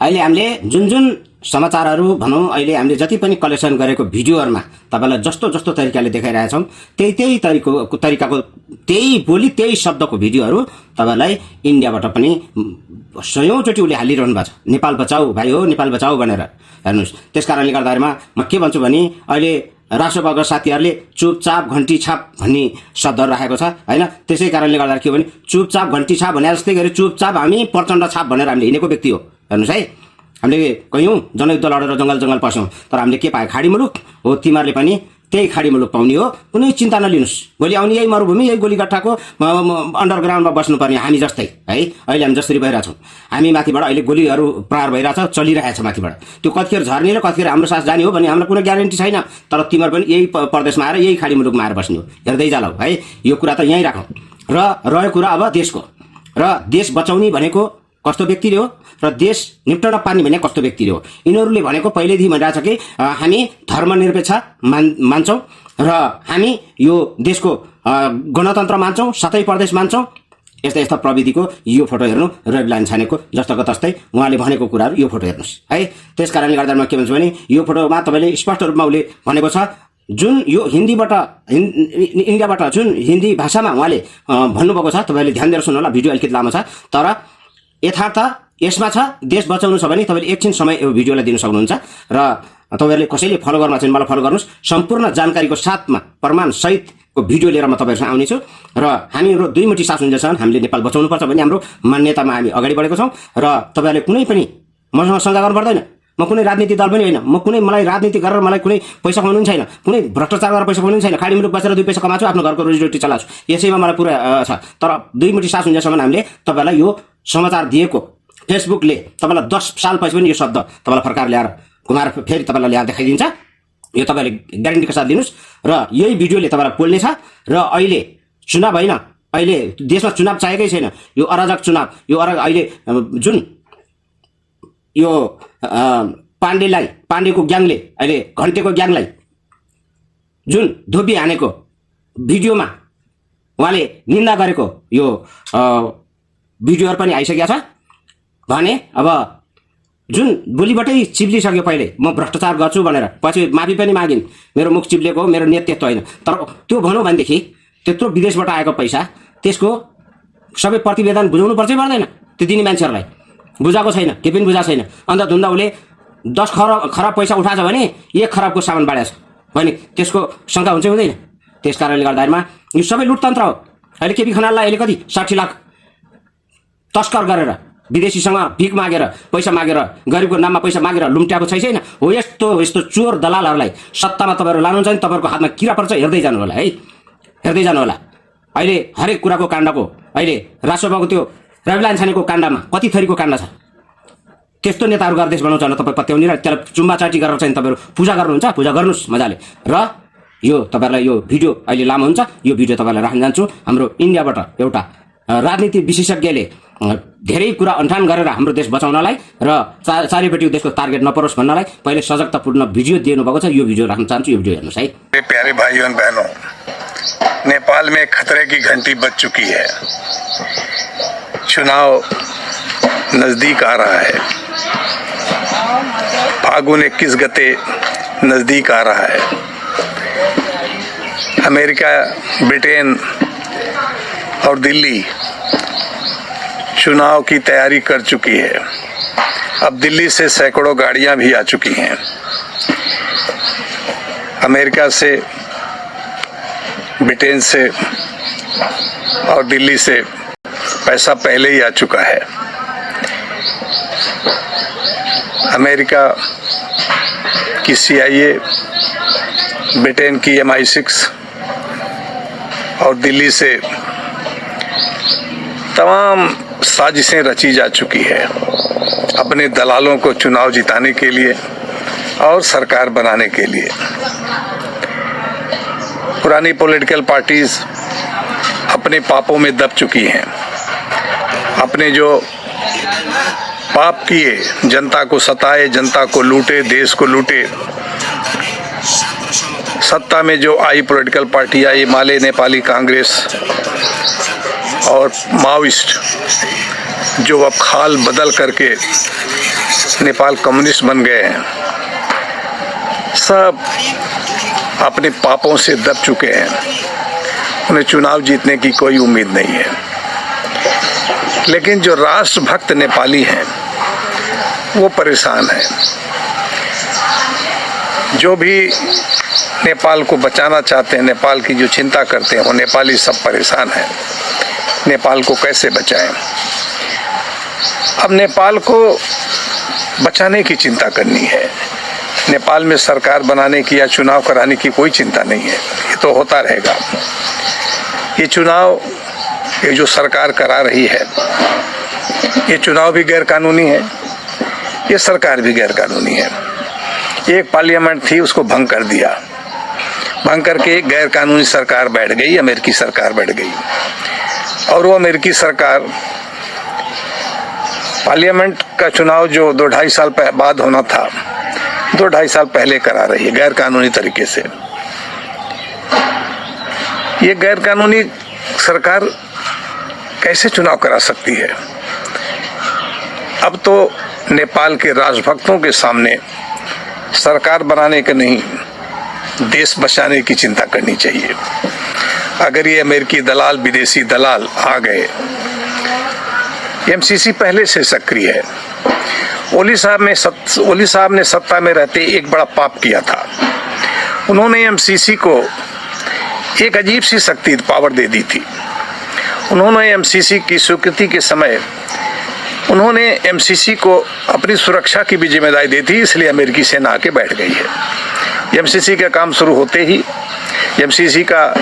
अहिले हामीले जुन जुन समाचारहरू भनौँ अहिले हामीले जति पनि कलेक्सन गरेको भिडियोहरुमा तपाईलाई जस्तो जस्तो तरिकाले देखाइरहेछौं त्यही तरिकाको त्यही बोली त्यही शब्दको भिडियोहरु तपाईलाई इन्डियाबाट पनि सयौंचोटी उले हालिरहनु भएको छ। नेपाल बचाऊ भाइ हो, नेपाल बचाऊ भनेर हेर्नुस्। त्यसकारणले गर्दामा म के भन्छु भने अहिले राष्ट्रपतिका साथीहरुले चुपचाप घण्टी छाप भन्ने शब्दहरु राखेको छ हैन। त्यसै कारणले गर्दा के भने चुपचाप घण्टी छाप भने जस्तै गरी चुपचाप हामी प्रचण्ड छाप भनेर हामीले हिनेको व्यक्ति हो। हेर्नुस् है, हामीले कयौं जनयुद्ध लडेर जंगल पस्यौं तर हामीले के पाए? खाडी मुलुक हो। तिमीहरुले पनि त्यही खाडी मुलुक पाउने हो। कुनै चिन्ता नलिनुस्। भोलि आउने यही मरुभूमि यही गोलीगट्टाको अन्डरग्राउन्डमा बस्नुपर्ने हामी जस्तै है। अहिले हामी जसरी भइरा छौं, हामी माथिबाट अहिले गोलीहरु प्रहार भइराछ, चलिरहेछ माथिबाट। त्यो कतिखेर झर्ने र कतिखेर हाम्रो साथ जाने हो भन्ने हामीलाई कुनै ग्यारेन्टी छैन। तर तिमीहरु पनि यही प्रदेशमा आएर यही खाडी मुलुकमा आएर बस्ने हो। हेर्दै जालौ है। यो कुरा त यही राखौं। र रह्यो कुरा अब देशको। र देश बचाउने भनेको कस्तो व्यक्तिले हो र देश निप्टन पार्ने भने कस्तो व्यक्तिले हो। यिनीहरुले भनेको पहिलेदेखि भनिरहेछ कि हामी धर्मनिरपेक्ष मान्छौं र हामी यो देशको गणतन्त्र मान्छौं, सातै प्रदेश मान्छौं। यस्ता प्रविधिको यो फोटो हेर्नु, रविलाल छानेको जस्तोको तस्तै उहाँले भनेको कुराहरु यो फोटो हेर्नुस् है। त्यसकारणले गर्दा म के भन्छु भने यो फोटोमा तपाईले स्पष्ट रूपमा उले भनेको छ जुन यो हिन्दीबाट इन्डियाबाट जुन हिन्दी भाषामा उहाँले भन्नुभएको छ। तपाईले ध्यान दिएर सुन्नु होला, भिडियो अलिकति लामो छ तर यथार्थ यसमा छ। देश बचाउनु छ भने तपाईले एकछिन समय यो भिडियोलाई दिन सक्नुहुन्छ र तपाईहरुले कसैले फलो गर्न चाहिँ मलाई फलो गर्नुस्। सम्पूर्ण जानकारीको साथमा प्रमाण सहितको भिडियो लिएर म तपाईहरुसँग आउने छु र हामीहरु दुई मुठी सास हुन्छन्। हामीले नेपाल बचाउनु पर्छ भन्ने हाम्रो मान्यतामा हामी अगाडि बढेको छौं र तपाईहरुले कुनै पनि मसँग शंका गर्नु पर्दैन। म कुनै राजनीतिक दल पनि होइन। मलाई राजनीति गरेर मलाई कुनै पैसा कमाउनु छैन, कुनै भ्रष्टाचार गरेर पैसा कमाउनु छैन। खाडी मुलुक बसेर दुई पैसा कमाछु, आफ्नो घरको रोजीरोटी चलाछु, यसैमा मलाई पुरा छ। तर दुई मुठी सास हुन्छसम्म हामीले तपाईलाई यो समाचार दिएको फेसबुकले तपाईलाई 10 साल पछि पनि यो शब्द तपाईलाई फर्काएर ल्याएर घुमाएर फेरि तपाईलाई ल्याएर देखाइदिन्छ। यो तपाईले ग्यारेन्टीको साथ दिनुस् र यही भिडियोले तपाईलाई पोल्ने छ। र अहिले चुनाव हैन, अहिले देशमा चुनाव चाहिएकै छैन। यो अराजक चुनाव, यो अहिले जुन यो पाण्डेको ग्याङले अहिले घण्टेको ग्याङलाई जुन धोबी हानेको भिडियोमा उहाँले निन्दा गरेको यो भिडियोहरु पनि आइसकेको छ भने अब जुन बोलीबाटै चिप्लिसक्यो। पहिले म भ्रष्टाचार गर्छु भनेर पछि माफी पनि मागिन्, मेरो मुख चिप्लेको हो, मेरो नेतृत्व हैन। तर त्यो भनौं भनेदेखि त्यत्रो विदेशबाट आएको पैसा त्यसको सबै प्रतिवेदन बुझाउनु पर्छ पर्दैन? त्यो दिने मान्छेहरुलाई बुझाएको छैन, के पनि बुझाएको छैन। अन्त धुन्दा उले 10 खराब पैसा उठाछ भने 1 खराबको सामान बाडेछ भने त्यसको शंका हुन्छ हुँदैन? त्यसकारणले गर्दामा यो सबै लुटतन्त्र हो। अहिले केपी खनाललाई अहिले कति 60 लाख तस्कर गरेर विदेशीसँग भिख मागेर पैसा मागेर गरिबको नाममा पैसा मागेर लुम्ट्याएको छैन हो। यस्तो चोर दलालहरुलाई सत्तामा तपाईहरु लानुहुन्छ नि तपाईहरुको हातमा किरा पर्छ। हेर्दै जानु होला है, हेर्दै जानु होला। अहिले हरेक कुराको काण्डको अहिले राष्ट्रपतिको त्यो रविलाल छानेको काण्डमा कति थरीको काण्ड छ। त्यस्तो नेताहरु गर्दै देश बनाउँछ होला तपाई पत्याउने र त्यसलाई चुम्बा चाटी गरेर चाहिँ तपाईहरु पूजा गर्नुहुन्छ। पूजा गर्नुस् मजाले। र यो तपाईहरुलाई यो भिडियो अहिले लामो हुन्छ। यो भिडियो तपाईहरुलाई राख्न जान्छु। हाम्रो इन्डियाबाट एउटा राजनीति विशेषज्ञले धेरै कुरा अन्ठान गरेर हाम्रो देश बचाउनलाई र चारैपटि देशको टार्गेट नपरोस् भन्नलाई पहिले सजगतापूर्ण भिडियो दिनु भएको छ। यो भिडियो राख्न चाहन्छु। यो भिडियो हेर्नुस् है। प्यारे भाइयों और बहनों, नेपाल में खतरे की घंटी बज चुकी है। चुनाव नजदीक आ रहा है। फागुन 21 गते नजदीक आ रहा है। अमेरिका, ब्रिटेन और दिल्ली चुनाव की तैयारी कर चुकी है। अब दिल्ली से सैकड़ों गाड़ियां भी आ चुकी हैं। अमेरिका से, ब्रिटेन से और दिल्ली से पैसा पहले ही आ चुका है। अमेरिका की CIA, ब्रिटेन की MI6 और दिल्ली से तमाम साजिशें रची जा चुकी है अपने दलालों को चुनाव जिताने के लिए और सरकार बनाने के लिए। पुरानी पॉलिटिकल पार्टीज अपने पापों में दब चुकी हैं। अपने जो पाप किए, जनता को सताए, जनता को लूटे, देश को लूटे, सत्ता में जो आई पॉलिटिकल पार्टी आई, माले नेपाली कांग्रेस और माओइस्ट, जो अब खाल बदल करके नेपाल कम्युनिस्ट बन गए हैं, सब अपने पापों से दब चुके हैं। उन्हें चुनाव जीतने की कोई उम्मीद नहीं है। लेकिन जो राष्ट्रभक्त नेपाली हैं वो परेशान हैं। जो भी नेपाल को बचाना चाहते हैं, नेपाल की जो चिंता करते हैं, वो नेपाली सब परेशान हैं। नेपाल को कैसे बचाएं? अब नेपाल को बचाने की चिंता करनी है। नेपाल में सरकार बनाने की या चुनाव कराने की कोई चिंता नहीं है। ये तो होता रहेगा। ये चुनाव, ये जो सरकार करा रही है, ये चुनाव भी गैर कानूनी है, ये सरकार भी गैर कानूनी है। एक पार्लियामेंट थी, उसको भंग कर दिया। भंग करके एक गैर कानूनी सरकार बैठ गई, अमेरिकी सरकार बैठ गई। और वो अमेरिकी सरकार पार्लियामेंट का चुनाव जो 2-2.5 साल बाद होना था, 2-2.5 साल पहले करा रही है गैर कानूनी तरीके से। ये गैर कानूनी सरकार कैसे चुनाव करा सकती है? अब तो नेपाल के राष्ट्रभक्तों के सामने सरकार बनाने का नहीं, देश बचाने की चिंता करनी चाहिए। अगर ये अमेरिकी दलाल, विदेशी दलाल आ गए, एमसीसी पहले से सक्रिय है। ओली साहब ने सत्ता में रहते एक बड़ा पाप किया था। उन्होंने एमसीसी को एक अजीब सी शक्ति, पावर दे दी थी। उन्होंने एमसीसी की स्वीकृति के समय उन्होंने एमसीसी को अपनी सुरक्षा की भी जिम्मेदारी दी थी, इसलिए अमेरिकी सेना आके बैठ गई है। एमसीसी का काम शुरू होते ही एमसीसी का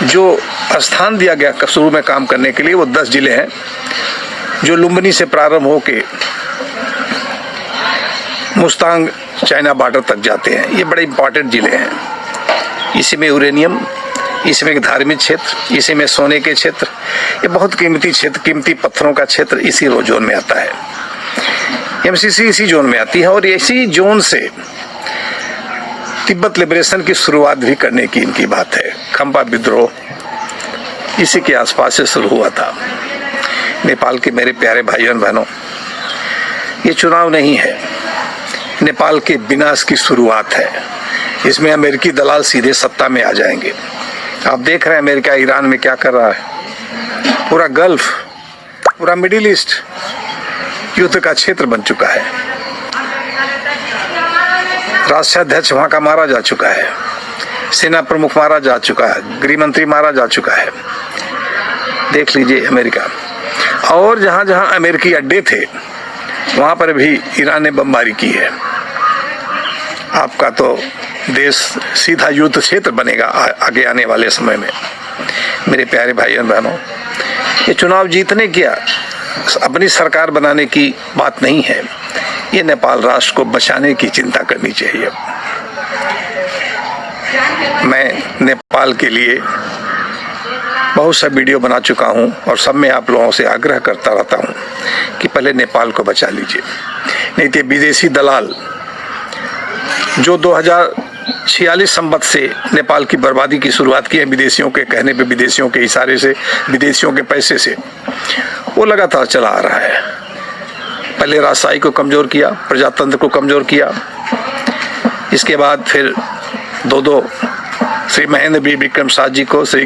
जो स्थान दिया गया शुरू में काम करने के लिए, वो 10 जिले हैं जो लुम्बिनी से प्रारंभ होके मुस्तांग चाइना बॉर्डर तक जाते हैं। ये बड़े इंपॉर्टेंट जिले हैं। इसी में यूरेनियम, इसमें धार्मिक क्षेत्र, इसी में सोने के क्षेत्र, ये बहुत कीमती क्षेत्र, कीमती पत्थरों का क्षेत्र इसी जोन में आता है। एमसीसी इसी जोन में आती है और इसी जोन से तिब्बत लिबरेशन की शुरुआत भी करने की इनकी बात है। खंबा विद्रोह इसी के आसपास से शुरू हुआ था। नेपाल के मेरे प्यारे भाइयों बहनों, ये चुनाव नहीं है, नेपाल के विनाश की शुरुआत है। इसमें अमेरिकी दलाल सीधे सत्ता में आ जाएंगे। आप देख रहे हैं अमेरिका ईरान में क्या कर रहा है। पूरा गल्फ, पूरा मिडिल ईस्ट युद्ध का क्षेत्र बन चुका है। राष्ट्राध्यक्ष वहां का मारा जा चुका है, सेना प्रमुख मारा जा चुका है, गृह मंत्री मारा जा चुका है। देख लीजिए अमेरिका। और जहां जहां अमेरिकी अड्डे थे वहां पर भी ईरान ने बमबारी की है। आपका तो देश सीधा युद्ध क्षेत्र बनेगा आगे आने वाले समय में। मेरे प्यारे भाइयों बहनों, ये चुनाव जीतने की, अपनी सरकार बनाने की बात नहीं है। ये नेपाल राष्ट्र को बचाने की चिंता करनी चाहिए। मैं नेपाल के लिए बहुत सा वीडियो बना चुका हूं और सब में आप लोगों से आग्रह करता रहता हूं कि पहले नेपाल को बचा लीजिए, नहीं तो विदेशी दलाल जो 2046 संवत से नेपाल की बर्बादी की शुरुआत की है, विदेशियों के कहने पे, विदेशियों के इशारे से, विदेशियों के पैसे से, वो लगातार चला आ रहा है। पहले राजशाही को कमजोर किया, प्रजातंत्र को कमजोर किया, इसके बाद फिर दो श्री महेंद्र बी विक्रम शाह जी को, श्री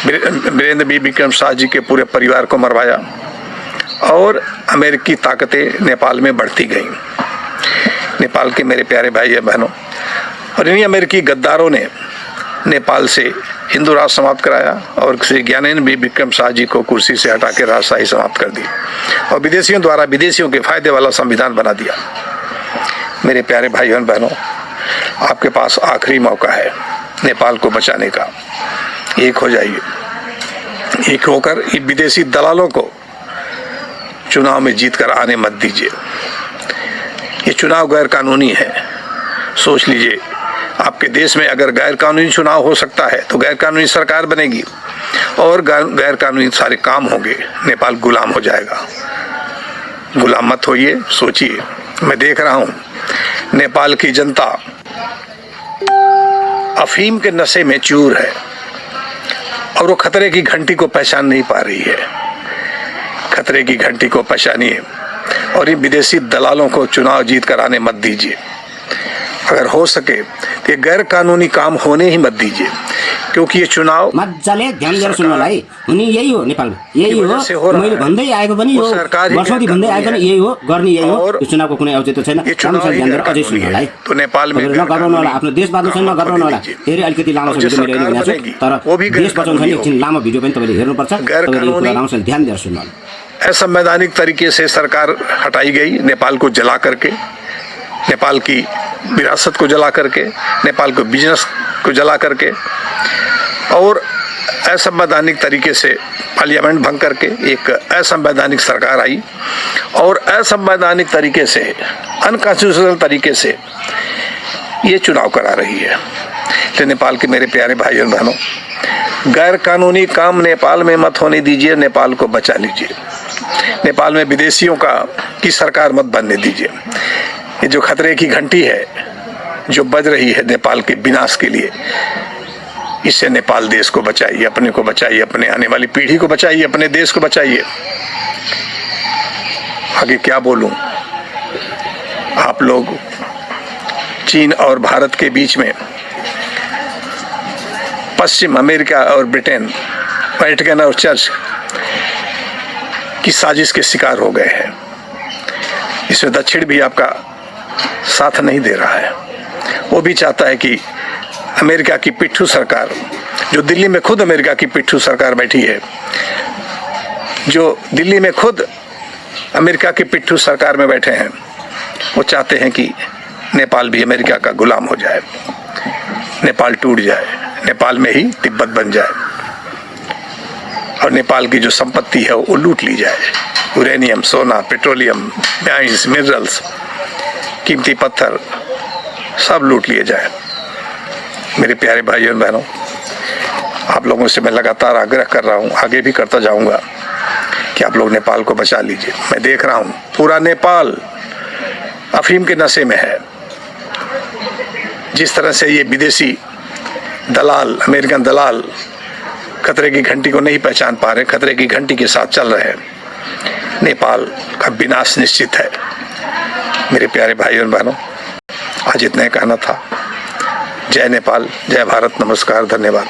वीरेंद्र बी विक्रम शाह जी के पूरे परिवार को मरवाया और अमेरिकी ताकतें नेपाल में बढ़ती गईं। नेपाल के मेरे प्यारे भाई बहनों, और इन्हीं अमेरिकी गद्दारों ने नेपाल से हिंदू राष्ट्र समाप्त कराया और श्री ज्ञानेन्द्र बी विक्रम शाह जी को कुर्सी से हटा के राजशाही समाप्त कर दी और विदेशियों द्वारा विदेशियों के फायदे वाला संविधान बना दिया। मेरे प्यारे भाइयों बहनों, आपके पास आखिरी मौका है नेपाल को बचाने का। एक हो जाइए, एक होकर इन विदेशी दलालों को चुनाव में जीतकर आने मत दीजिए। ये चुनाव गैर कानूनी है। सोच लीजिए, आपके देश में अगर गैर कानूनी चुनाव हो सकता है तो गैर कानूनी सरकार बनेगी और गैर कानूनी सारे काम होंगे। नेपाल गुलाम हो जाएगा। गुलाम मत होइए, सोचिए। मैं देख रहा हूं नेपाल की जनता अफीम के नशे में चूर है और वो खतरे की घंटी को पहचान नहीं पा रही है। खतरे की घंटी को पहचानिए और इन विदेशी दलालों को चुनाव जीत कर आने मत दीजिए। अगर हो सके तो ये गैर कानूनी काम होने ही मत दीजिए, क्योंकि ये चुनाव मजाले ध्यान दिएर सुन्नु होला है। हुने यही हो नेपालमा, यही हो। मैले भन्दै आएको पनि यो वर्षौंदेखि भन्दै आएको पनि यही हो, गर्ने यही हो। यो चुनावको कुनै औचित्य छैन। राम्रोसँग ध्यान दिएर अझै सुन्नु होला है। तो नेपाल में नगर्नु होला, आफ्नो देश बाँच्नु छैन, नगर्नु होला। धेरै अलिकति लामो छ भिडियो मैले अहिले भनेको छु, तर देश बचाउनु छैन एकछिन लामो भिडियो पनि तपाईँले हेर्नुपर्छ। तपाईँले यो कुरा राम्रोसँग ध्यान दिएर सुन्नु होला। असंवैधानिक तरीके से सरकार हटाई गई, नेपाल को जला करके, नेपाल की विरासत को जला करके, नेपाल को बिजनेस को जला करके, और असंवैधानिक तरीके से पार्लियामेंट भंग करके एक असंवैधानिक सरकार आई और असंवैधानिक तरीके से, अनकॉन्स्टिट्यूशनल तरीके से ये चुनाव करा रही है। तो नेपाल के मेरे प्यारे भाइयों बहनों, गैर कानूनी काम नेपाल में मत होने दीजिए, नेपाल को बचा लीजिए। नेपाल में विदेशियों की सरकार मत बनने दीजिए। ये जो खतरे की घंटी है जो बज रही है नेपाल के विनाश के लिए, इससे नेपाल देश को बचाइए, अपने को बचाइए, अपने आने वाली पीढ़ी को बचाइए, अपने देश को बचाइए। आगे क्या बोलूं, आप लोग चीन और भारत के बीच में पश्चिम अमेरिका और ब्रिटेन, वेटिकन और चर्च की साजिश के शिकार हो गए हैं। इसमें दक्षिण भी आपका साथ नहीं दे रहा है। वो भी चाहता है कि अमेरिका की पिट्ठू सरकार, जो दिल्ली में खुद अमेरिका की पिट्ठू सरकार बैठी है, जो दिल्ली में खुद अमेरिका की पिट्ठू सरकार में बैठे हैं, वो चाहते हैं कि नेपाल भी अमेरिका का गुलाम हो जाए, नेपाल टूट जाए, नेपाल में ही तिब्बत बन जाए और नेपाल की जो संपत्ति है वो लूट ली जाए। यूरेनियम, सोना, पेट्रोलियम, माइंस, मिनरल्स, कीमती पत्थर सब लूट लिए जाए। मेरे प्यारे भाइयों बहनों, आप लोगों से मैं लगातार आग्रह कर रहा हूँ, आगे भी करता जाऊंगा कि आप लोग नेपाल को बचा लीजिए। मैं देख रहा हूँ पूरा नेपाल अफीम के नशे में है। जिस तरह से ये विदेशी दलाल, अमेरिकन दलाल खतरे की घंटी को नहीं पहचान पा रहे, खतरे की घंटी के साथ चल रहे हैं, नेपाल का विनाश निश्चित है। मेरे प्यारे भाइयों बहनों, आज इतना ही कहना था। जय नेपाल, जय भारत, नमस्कार, धन्यवाद।